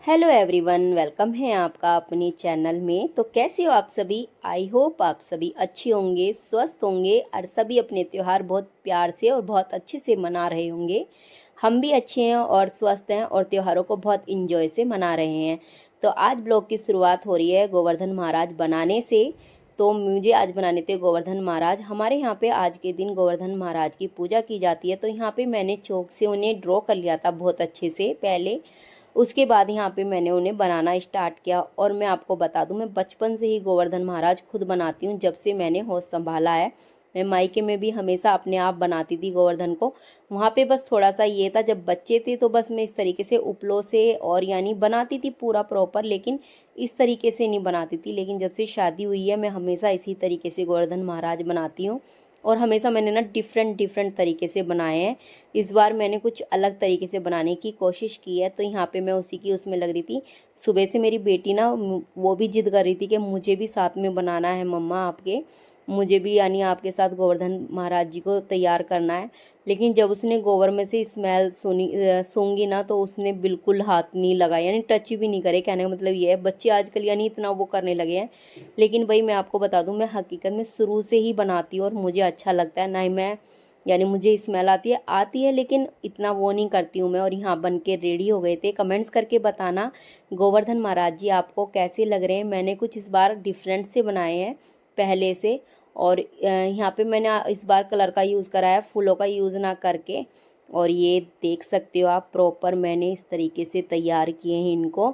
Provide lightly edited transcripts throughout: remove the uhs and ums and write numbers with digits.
Hello everyone, welcome है आपका अपने चैनल में। तो कैसे हो आप सभी? आई होप आप सभी अच्छे होंगे, स्वस्थ होंगे और सभी अपने त्यौहार बहुत प्यार से और बहुत अच्छे से मना रहे होंगे। हम भी अच्छे हैं और स्वस्थ हैं और त्योहारों को बहुत इंजॉय से मना रहे हैं। तो आज ब्लॉग की शुरुआत हो रही है गोवर्धन महाराज बनाने से। तो मुझे आज बनाने थे गोवर्धन महाराज। हमारे यहाँ पे आज के दिन गोवर्धन महाराज की पूजा की जाती है। तो यहाँ पे मैंने चौक से उन्हें ड्रॉ कर लिया था बहुत अच्छे से पहले। उसके बाद यहाँ पे मैंने उन्हें बनाना स्टार्ट किया। और मैं आपको बता दूं, मैं बचपन से ही गोवर्धन महाराज खुद बनाती हूँ। जब से मैंने होश संभाला है, मैं मायके में भी हमेशा अपने आप बनाती थी गोवर्धन को। वहाँ पे बस थोड़ा सा ये था, जब बच्चे थे तो बस मैं इस तरीके से उपलों से और यानी बनाती थी पूरा प्रॉपर, लेकिन इस तरीके से नहीं बनाती थी। लेकिन जब से शादी हुई है, मैं हमेशा इसी तरीके से गोवर्धन महाराज बनाती हूँ। और हमेशा मैंने ना डिफरेंट डिफरेंट तरीके से बनाए हैं। इस बार मैंने कुछ अलग तरीके से बनाने की कोशिश की है। तो यहाँ पे मैं उसी की उसमें लग रही थी। सुबह से मेरी बेटी ना वो भी जिद कर रही थी कि मुझे भी साथ में बनाना है मम्मा आपके, मुझे भी यानी आपके साथ गोवर्धन महाराज जी को तैयार करना है। लेकिन जब उसने गोबर में से स्मेल सूंघी ना, तो उसने बिल्कुल हाथ नहीं लगाया, यानी टच भी नहीं करे। कहने का मतलब ये है, बच्चे आजकल यानी इतना वो करने लगे हैं। लेकिन भाई मैं आपको बता दूं, मैं हकीकत में शुरू से ही बनाती हूँ और मुझे अच्छा लगता है। ना ही मैं यानी मुझे स्मेल आती है लेकिन इतना वो नहीं करती हूँ मैं। और यहाँ बन के रेडी हो गए थे। कमेंट्स करके बताना गोवर्धन महाराज जी आपको कैसे लग रहे हैं। मैंने कुछ इस बार डिफरेंट से बनाए हैं पहले से। और यहाँ पे मैंने इस बार कलर का यूज़ करा है, फूलों का यूज़ ना करके। और ये देख सकते हो आप, प्रॉपर मैंने इस तरीके से तैयार किए हैं इनको।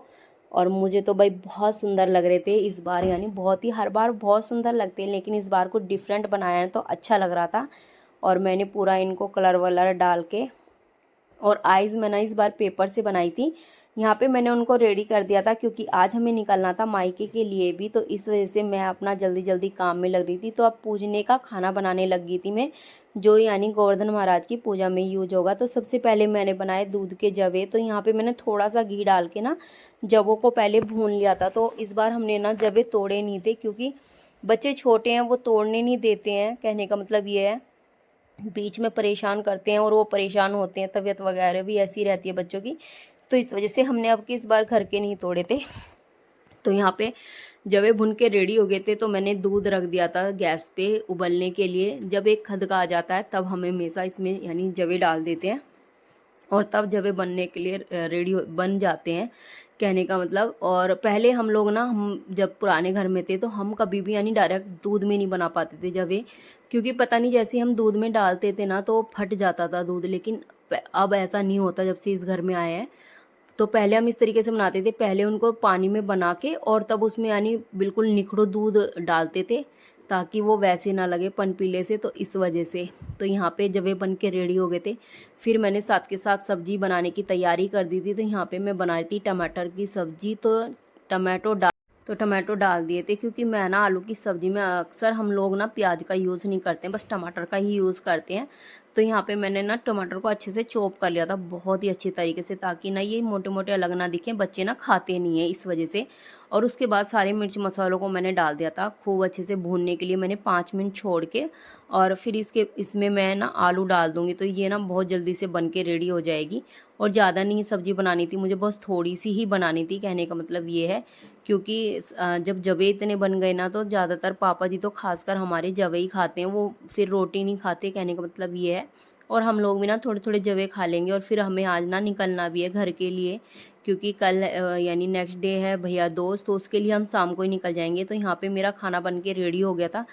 और मुझे तो भाई बहुत सुंदर लग रहे थे इस बार, यानी बहुत ही, हर बार बहुत सुंदर लगते हैं लेकिन इस बार कुछ डिफरेंट बनाया है तो अच्छा लग रहा था। और मैंने पूरा इनको कलर वलर डाल के, और आइज़ मैंने इस बार पेपर से बनाई थी। यहाँ पे मैंने उनको रेडी कर दिया था क्योंकि आज हमें निकलना था मायके के लिए भी। तो इस वजह से मैं अपना जल्दी जल्दी काम में लग रही थी। तो अब पूजने का खाना बनाने लग गई थी मैं, जो यानी गोवर्धन महाराज की पूजा में यूज होगा। तो सबसे पहले मैंने बनाए दूध के जवे। तो यहाँ पे मैंने थोड़ा सा घी डाल के ना जवों को पहले भून लिया था। तो इस बार हमने ना जवे तोड़े नहीं थे क्योंकि बच्चे छोटे हैं, वो तोड़ने नहीं देते हैं। कहने का मतलब ये है, बीच में परेशान करते हैं और वो परेशान होते हैं, तबीयत वगैरह भी ऐसी रहती है बच्चों की। तो इस वजह से हमने अब की इस बार घर के नहीं तोड़े थे। तो यहाँ पे जवे भुन के रेडी हो गए थे। तो मैंने दूध रख दिया था गैस पे उबलने के लिए। जब एक खदका आ जाता है तब हमें हमेशा इसमें यानी जवे डाल देते हैं और तब जवे बनने के लिए रेडी बन जाते हैं, कहने का मतलब। और पहले हम लोग ना, हम जब पुराने घर में थे तो हम कभी भी यानी डायरेक्ट दूध में नहीं बना पाते थे जवे, क्योंकि पता नहीं जैसे हम दूध में डालते थे ना तो फट जाता था दूध। लेकिन अब ऐसा नहीं होता जब से इस घर में आए हैं। तो पहले हम इस तरीके से बनाते थे, पहले उनको पानी में बना के और तब उसमें यानी बिल्कुल निखड़ो दूध डालते थे ताकि वो वैसे ना लगे पनपीले से। तो इस वजह से तो यहाँ पे जब ये बन के रेडी हो गए थे, फिर मैंने साथ के साथ सब्जी बनाने की तैयारी कर दी थी। तो यहाँ पे मैं बना रही थी टमाटर की सब्जी। तो टमाटो डाल दिए थे क्योंकि मैं ना आलू की सब्ज़ी में अक्सर हम लोग ना प्याज का यूज़ नहीं करते हैं, बस टमाटर का ही यूज़ करते हैं। तो यहाँ पे मैंने ना टमाटर को अच्छे से चॉप कर लिया था बहुत ही अच्छी तरीके से, ताकि ना ये मोटे मोटे अलग ना दिखें, बच्चे ना खाते नहीं है इस वजह से। और उसके बाद सारे मिर्च मसालों को मैंने डाल दिया था खूब अच्छे से भूनने के लिए। मैंने 5 मिनट छोड़ के और फिर इसमें मैं ना आलू डाल दूँगी। तो ये ना बहुत जल्दी से बन के रेडी हो जाएगी। और ज़्यादा नहीं सब्ज़ी बनानी थी मुझे, बस थोड़ी सी ही बनानी थी, कहने का मतलब ये है। क्योंकि जब जवे इतने बन गए ना तो ज़्यादातर पापा जी तो खासकर हमारे जवे ही खाते हैं, वो फिर रोटी नहीं खाते, कहने का मतलब ये है। और हम लोग भी ना थोड़े थोड़े जवे खा लेंगे। और फिर हमें आज ना निकलना भी है घर के लिए, क्योंकि कल यानी नेक्स्ट डे है भैया दोस्त, तो उसके लिए हम शाम को ही निकल जाएंगे। तो यहाँ पे मेरा खाना बन के रेडी हो गया था।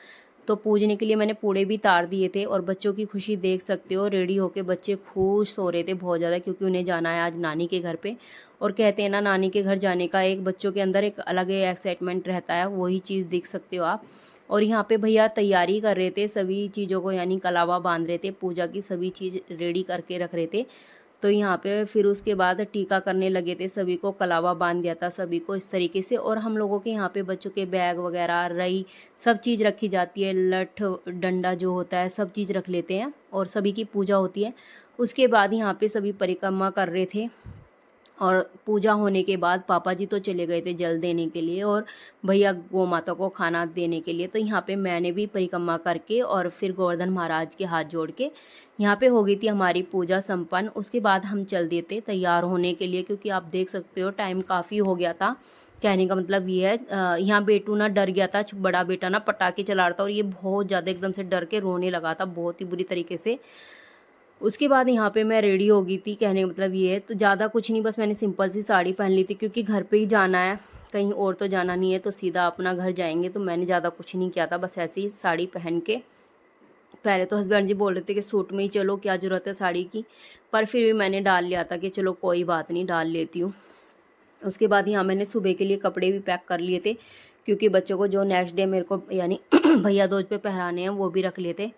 तो पूजने के लिए मैंने पूड़े भी तार दिए थे। और बच्चों की खुशी देख सकते हो, रेडी होके बच्चे खुश हो रहे थे बहुत ज़्यादा, क्योंकि उन्हें जाना है आज नानी के घर पे। और कहते हैं ना, नानी के घर जाने का एक बच्चों के अंदर एक अलग ही एक्साइटमेंट रहता है, वही चीज़ देख सकते हो आप। और यहाँ पे भैया तैयारी कर रहे थे सभी चीज़ों को, यानी कलावा बांध रहे थे, पूजा की सभी चीज़ रेडी करके रख रहे थे। तो यहाँ पे फिर उसके बाद टीका करने लगे थे, सभी को कलावा बांध दिया था सभी को इस तरीके से। और हम लोगों के यहाँ पे बच्चों के बैग वगैरह रई सब चीज़ रखी जाती है, लठ डंडा जो होता है सब चीज़ रख लेते हैं और सभी की पूजा होती है। उसके बाद यहाँ पे सभी परिक्रमा कर रहे थे और पूजा होने के बाद पापा जी तो चले गए थे जल देने के लिए और भैया गौ माता को खाना देने के लिए। तो यहाँ पे मैंने भी परिक्रमा करके और फिर गोवर्धन महाराज के हाथ जोड़ के यहाँ पे हो गई थी हमारी पूजा संपन्न। उसके बाद हम चल दिए थे तैयार होने के लिए, क्योंकि आप देख सकते हो टाइम काफ़ी हो गया था। कहने का मतलब ये है, यहाँ बेटू ना डर गया था, बड़ा बेटा ना पटाखे चला रहा था और ये बहुत ज़्यादा एकदम से डर के रोने लगा था बहुत ही बुरी तरीके से। उसके बाद यहाँ पे मैं रेडी हो गई थी। कहने का मतलब ये है, तो ज़्यादा कुछ नहीं, बस मैंने सिंपल सी साड़ी पहन ली थी क्योंकि घर पे ही जाना है, कहीं और तो जाना नहीं है, तो सीधा अपना घर जाएंगे। तो मैंने ज़्यादा कुछ नहीं किया था, बस ऐसे ही साड़ी पहन के। पहले तो हस्बैंड जी बोल रहे थे कि सूट में ही चलो, क्या ज़रूरत है साड़ी की, पर फिर भी मैंने डाल लिया था कि चलो कोई बात नहीं, डाल लेती हूँ। उसके बाद यहाँ मैंने सुबह के लिए कपड़े भी पैक कर लिए थे, क्योंकि बच्चों को जो नेक्स्ट डे मेरे को यानी भैया दूज पे पहनाने हैं वो भी रख लिए थे।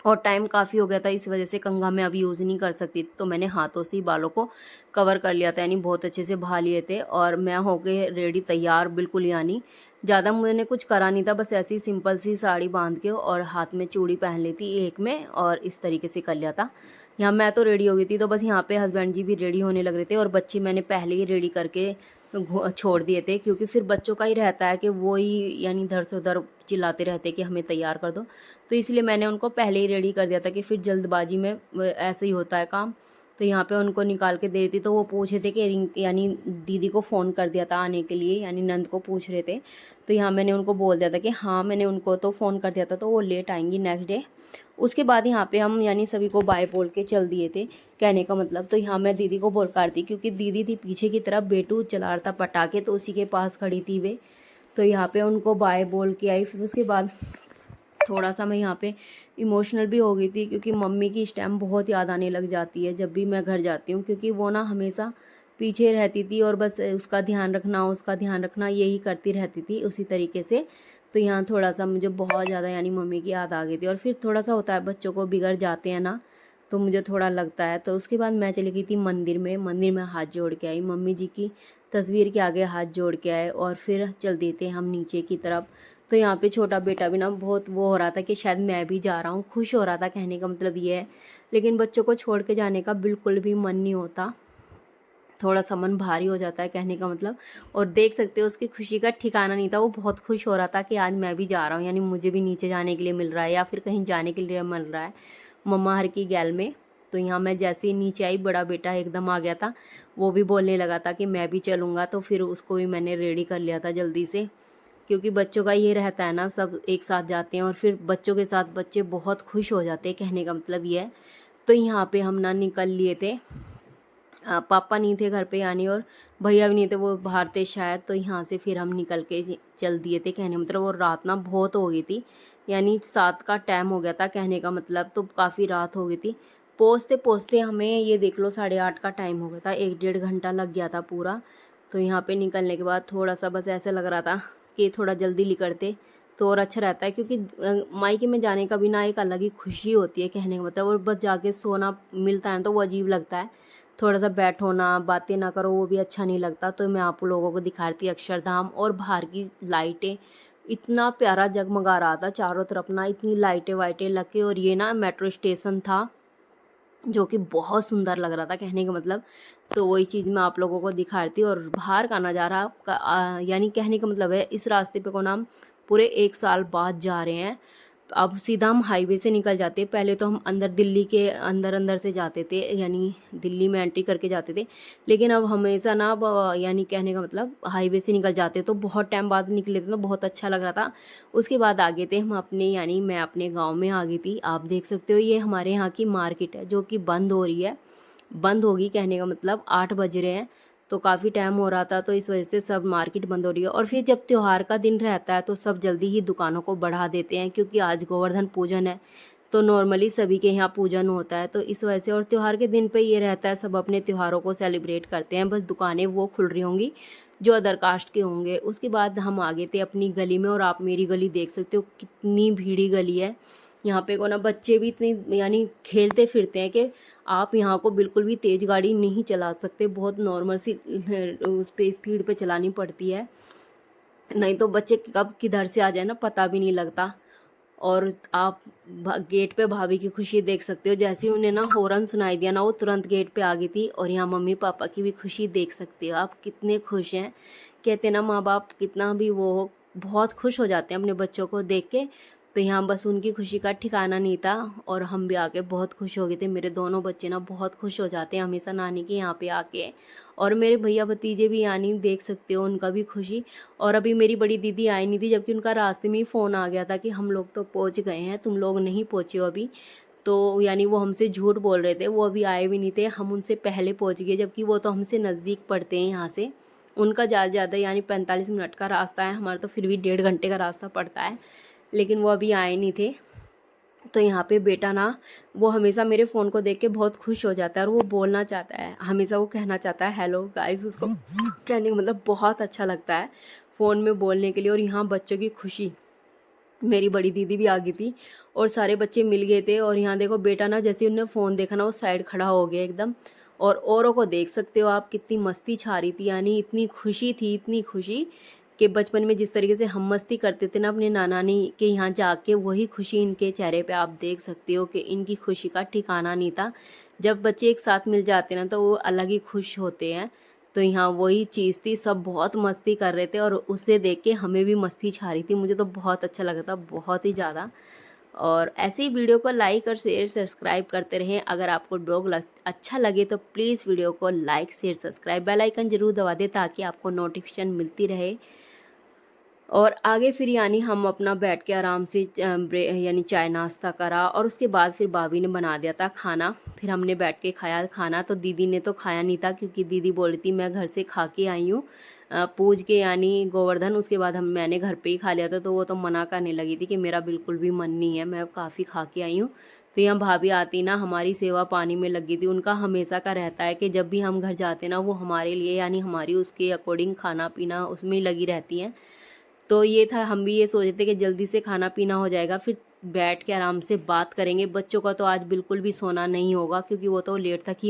और टाइम काफ़ी हो गया था, इस वजह से कंघा मैं अब यूज़ नहीं कर सकती, तो मैंने हाथों से ही बालों को कवर कर लिया था, यानी बहुत अच्छे से बहा लिए थे। और मैं हो गई रेडी तैयार बिल्कुल, यानी ज़्यादा मैंने कुछ करा नहीं था, बस ऐसी सिंपल सी साड़ी बांध के और हाथ में चूड़ी पहन ली थी एक में, और इस तरीके से कर लिया था। यहाँ मैं तो रेडी हो गई थी, तो बस यहाँ पे हस्बैंड जी भी रेडी होने लग रहे थे और बच्चे मैंने पहले ही रेडी करके छोड़ दिए थे, क्योंकि फिर बच्चों का ही रहता है कि वो ही यानी इधर से उधर चिल्लाते रहते कि हमें तैयार कर दो, तो इसलिए मैंने उनको पहले ही रेडी कर दिया था कि फिर जल्दबाजी में ऐसे ही होता है काम। तो यहाँ पे उनको निकाल के दे दी, तो वो पूछ रहे थे कि रिंग यानी दीदी को फ़ोन कर दिया था आने के लिए, यानी नंद को पूछ रहे थे। तो यहाँ मैंने उनको बोल दिया था कि हाँ मैंने उनको तो फ़ोन कर दिया था, तो वो लेट आएंगी नेक्स्ट डे। उसके बाद यहाँ पे हम यानी सभी को बाय बोल के चल दिए थे। कहने का मतलब, तो यहाँ मैं दीदी को बोल कर दी, क्योंकि दीदी थी पीछे की तरफ, बेटू चला रहा था पटाखे, तो उसी के पास खड़ी थी वे। तो यहाँ पे उनको बाय बोल के आई। फिर उसके बाद थोड़ा सा मैं यहाँ पे इमोशनल भी हो गई थी, क्योंकि मम्मी की इस टाइम बहुत याद आने लग जाती है जब भी मैं घर जाती हूँ, क्योंकि वो ना हमेशा पीछे रहती थी और बस उसका ध्यान रखना यही करती रहती थी उसी तरीके से। तो यहाँ थोड़ा सा मुझे बहुत ज़्यादा यानी मम्मी की याद आ गई थी, और फिर थोड़ा सा होता है बच्चों को बिगड़ जाते हैं ना, तो मुझे थोड़ा लगता है। तो उसके बाद मैं चली गई थी मंदिर में हाथ जोड़ के आई, मम्मी जी की तस्वीर के आगे हाथ जोड़ के आए, और फिर चल देते हम नीचे की तरफ। तो यहाँ पे छोटा बेटा भी ना बहुत वो हो रहा था कि शायद मैं भी जा रहा हूँ, खुश हो रहा था, कहने का मतलब ये है। लेकिन बच्चों को छोड़ के जाने का बिल्कुल भी मन नहीं होता, थोड़ा सा मन भारी हो जाता है, कहने का मतलब। और देख सकते हो उसकी खुशी का ठिकाना नहीं था, वो बहुत खुश हो रहा था कि आज मैं भी जा रहा हूँ, यानी मुझे भी नीचे जाने के लिए मिल रहा है या फिर कहीं जाने के लिए मिल रहा है मम्मा हर की गैल में। तो यहाँ मैं जैसे ही नीचे आई, बड़ा बेटा एकदम आ गया था, वो भी बोलने लगा था कि मैं भी चलूँगा, तो फिर उसको भी मैंने रेडी कर लिया था जल्दी से, क्योंकि बच्चों का ये रहता है ना, सब एक साथ जाते हैं और फिर बच्चों के साथ बच्चे बहुत खुश हो जाते हैं, कहने का मतलब ये है। तो यहाँ पे हम ना निकल लिए थे, पापा नहीं थे घर पे यानी, और भैया भी नहीं थे, वो बाहर थे शायद। तो यहाँ से फिर हम निकल के चल दिए थे, कहने का मतलब। और रात ना बहुत हो गई थी, यानी 7 का टाइम हो गया था, कहने का मतलब तो काफ़ी रात हो गई थी। पहुँचते पहुँचते हमें ये देख लो 8:30 का टाइम हो गया था, 1-1.5 घंटा लग गया था पूरा। तो यहाँ पे निकलने के बाद थोड़ा सा बस ऐसे लग रहा था कि थोड़ा जल्दी निकलते तो और अच्छा रहता है, क्योंकि मायके में जाने का भी ना एक अलग ही खुशी होती है, कहने का मतलब। और बस जाके सोना मिलता है ना, तो वो अजीब लगता है। थोड़ा सा बैठो ना, बातें ना करो, वो भी अच्छा नहीं लगता। तो मैं आप लोगों को दिखा रही थी अक्षरधाम, और बाहर की लाइटें, इतना प्यारा जगमगा रहा था चारों तरफ ना, इतनी लाइटें वाइटें लग के। और ये ना मेट्रो स्टेशन था जो कि बहुत सुंदर लग रहा था, कहने का मतलब। तो वही चीज़ मैं आप लोगों को दिखा रही थी। और बाहर का नज़ारा यानी कहने का मतलब है, इस रास्ते पे को ना हम पूरे 1 साल बाद जा रहे हैं। अब सीधा हम हाईवे से निकल जाते, पहले तो हम अंदर दिल्ली के अंदर से जाते थे, यानी दिल्ली में एंट्री करके जाते थे। लेकिन अब हमेशा ना अब यानी कहने का मतलब हाईवे से निकल जाते, तो बहुत टाइम बाद निकले थे, तो बहुत अच्छा लग रहा था। उसके बाद आगे थे हम अपने, यानी मैं अपने गांव में आ गई थी। आप देख सकते हो ये हमारे यहाँ की मार्केट है जो कि बंद हो रही है, बंद होगी, कहने का मतलब 8 बज रहे हैं, तो काफ़ी टाइम हो रहा था, तो इस वजह से सब मार्केट बंद हो रही है। और फिर जब त्यौहार का दिन रहता है तो सब जल्दी ही दुकानों को बढ़ा देते हैं, क्योंकि आज गोवर्धन पूजन है, तो नॉर्मली सभी के यहाँ पूजन होता है, तो इस वजह से। और त्यौहार के दिन पे ये रहता है, सब अपने त्योहारों को सेलिब्रेट करते हैं, बस दुकानें वो खुल रही होंगी जो अदर कास्ट के होंगे। उसके बाद हम आगे थे अपनी गली में, और आप मेरी गली देख सकते हो कितनी भीड़ी गली है। यहाँ पे को ना बच्चे भी इतने यानी खेलते फिरते हैं कि आप यहाँ को बिल्कुल भी तेज़ गाड़ी नहीं चला सकते, बहुत नॉर्मल सी उस पे स्पीड पे चलानी पड़ती है, नहीं तो बच्चे कब किधर से आ जाए ना पता भी नहीं लगता। और आप गेट पे भाभी की खुशी देख सकते हो। जैसे ही उन्हें ना हॉर्न सुनाई दिया ना, वो तुरंत गेट पे आ गई थी। और यहाँ मम्मी पापा की भी खुशी देख सकते हो आप, कितने खुश हैं। कहते ना माँ बाप कितना भी वो हो, बहुत खुश हो जाते हैं अपने बच्चों को देख के। तो यहाँ बस उनकी खुशी का ठिकाना नहीं था, और हम भी आके बहुत खुश हो गए थे। मेरे दोनों बच्चे ना बहुत खुश हो जाते हैं हमेशा नानी के यहाँ पे आके। और मेरे भैया भतीजे भी, यानी देख सकते हो उनका भी खुशी। और अभी मेरी बड़ी दीदी आई नहीं थी, जबकि उनका रास्ते में ही फ़ोन आ गया था कि हम लोग तो पहुँच गए हैं, तुम लोग नहीं पहुँचे हो अभी। तो यानी वो हमसे झूठ बोल रहे थे, वो अभी आए भी नहीं थे, हम उनसे पहले पहुँच गए, जबकि वो तो हमसे नज़दीक पड़ते हैं यहाँ से। उनका ज़्यादा ज़्यादा यानी 45 मिनट का रास्ता है, हमारा तो फिर भी 1.5 घंटे का रास्ता पड़ता है। लेकिन वो अभी आए नहीं थे। तो यहाँ पे बेटा ना, वो हमेशा मेरे फ़ोन को देख के बहुत खुश हो जाता है, और वो बोलना चाहता है हमेशा, वो कहना चाहता है हेलो गाइस। उसको कहने का मतलब बहुत अच्छा लगता है फ़ोन में बोलने के लिए। और यहाँ बच्चों की खुशी, मेरी बड़ी दीदी भी आ गई थी और सारे बच्चे मिल गए थे। और यहाँ देखो बेटा ना, जैसे उन्हें फ़ोन देखा ना, वो साइड खड़ा हो गया एकदम। और औरों को देख सकते हो आप, कितनी मस्ती छा रही थी, यानी इतनी खुशी थी, इतनी खुशी कि बचपन में जिस तरीके से हम मस्ती करते थे ना अपने नानी के यहाँ जाके, वही खुशी इनके चेहरे पे आप देख सकते हो कि इनकी खुशी का ठिकाना नहीं था। जब बच्चे एक साथ मिल जाते ना, तो वो अलग ही खुश होते हैं। तो यहाँ वही चीज़ थी, सब बहुत मस्ती कर रहे थे, और उसे देख के हमें भी मस्ती छा रही थी। मुझे तो बहुत अच्छा लगा था, बहुत ही ज़्यादा। और ऐसे ही वीडियो को लाइक और शेयर सब्सक्राइब करते रहें। अगर आपको ब्लॉग अच्छा लगे तो प्लीज़ वीडियो को like share subscribe, bell icon ज़रूर दबा दें ताकि आपको नोटिफिकेशन मिलती रहे। और आगे फिर यानी हम अपना बैठ के आराम से यानी चाय नाश्ता करा, और उसके बाद फिर भाभी ने बना दिया था खाना। फिर हमने बैठ के खाया खाना। तो दीदी ने तो खाया नहीं था, क्योंकि दीदी बोल रही थी मैं घर से खा के आई हूँ पूज के, यानी गोवर्धन। उसके बाद मैंने घर पे ही खा लिया था। तो वो तो मना करने लगी थी कि मेरा बिल्कुल भी मन नहीं है, मैं काफ़ी खा के आई हूँ। तो यहाँ भाभी आती ना, हमारी सेवा पानी में लगी थी। उनका हमेशा का रहता है कि जब भी हम घर जाते ना, वो हमारे लिए यानी हमारी उसके अकॉर्डिंग खाना पीना उसमें ही लगी रहती हैं। तो ये था, हम भी ये सोच रहे थे कि जल्दी से खाना पीना हो जाएगा, फिर बैठ के आराम से बात करेंगे। बच्चों का तो आज बिल्कुल भी सोना नहीं होगा, क्योंकि वो तो लेट तक ही